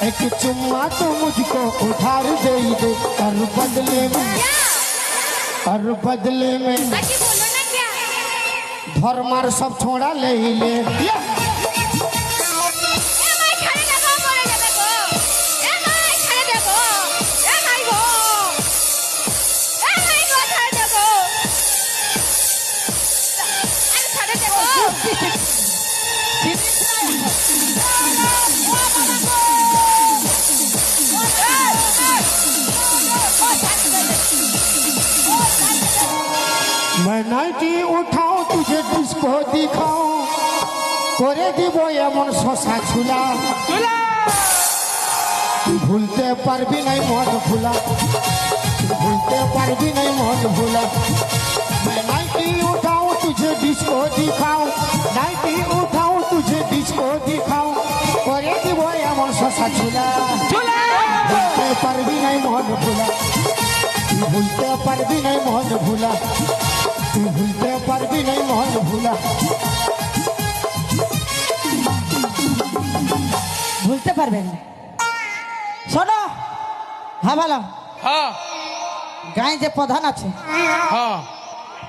एक चुम्मा तो मुझको उधार दे दे और बदले में धर्मार सब छोड़ा ले ले। मैं नाइटी उठाऊं तुझे डिस्को दिखाऊं करे দিব এমন শশা ছুলা ভুলতে পারবি নাই মন ভুলা ভুলতে পারবি নাই মন ভুলা। मैं नाइटी उठाऊं तुझे डिस्को दिखाऊं नाइटी उठाऊं तुझे डिस्को दिखाऊं करे দিব এমন শশা ছুলা ভুলতে পারবি নাই মন ভুলা ভুলতে পারবি নাই মন ভুলা তুই ভুলতে পারবি নাই মন ভুলা। ভুলতে পারবেন শোনো। হ্যাঁ বলো। হ্যাঁ গায়ে যে প্রধান আছে হ্যাঁ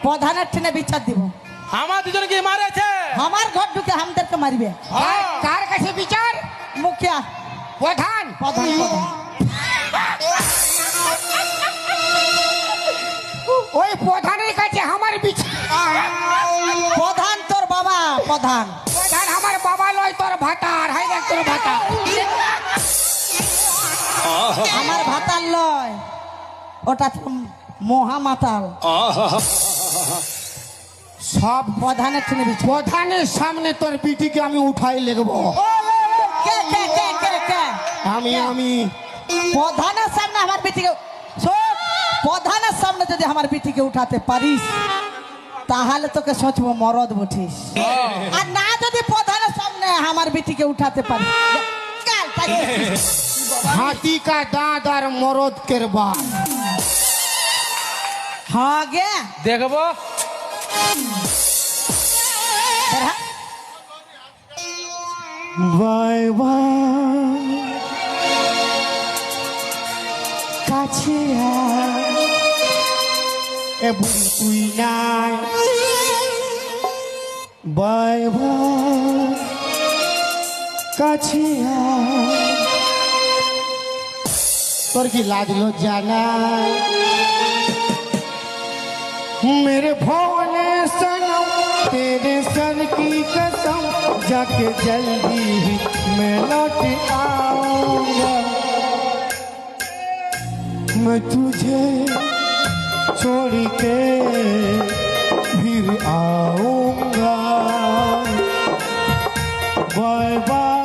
প্রধানের ঠেনে বিচার দিব। আমার দুজনকে মারেছে আমার ঘর ঢুকে আমাদেরকে মারবে। কার কাছে বিচার? মুখিয়া প্রধান প্রধান প্রধান। ওই প্রধানের কাছে আমার বিচার? প্রধান তোর বাবা প্রধান। প্রধান আমার বাবা লয় তোর ভাতার হাই দেখ তোর ভাতা। আমার ভাতার লয় ওটা মহামাতাল। সব প্রধানের ঠেনে বিচার। প্রধানের সামনে তোর পিটিকে আমি উঠাই লেগবো। কে কে কে কে কে আমি প্রধানের সামনে আমার পিটিকে শোন। প্রধানের সামনে যদি আমার পিঠিকে উঠাতে পারিস তাহলে তোকে সোচবো মরদ বঠিস। আর না যদি প্রধানের সামনে আমার পিঠিকে উঠাতে পারিস हाथी का दांत और मरद केरबा। हाँ गे দেখবো বাই বাই কাছে এ বুড়ি তুই নাই বাই বাই কাছে তোর কি লাজ লজ্জা নাই? मेरे भोले सनम तेरे सर की कसम जाके जल्दी ही मैं लौट आऊंगा मैं तुझे छोड़ के फिर आऊंगा bye bye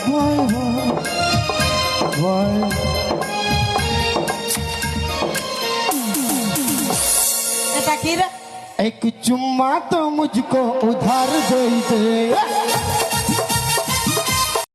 bye bye bye. এটা কি রে? एक चुम्मा तो मुझको उधार दे दे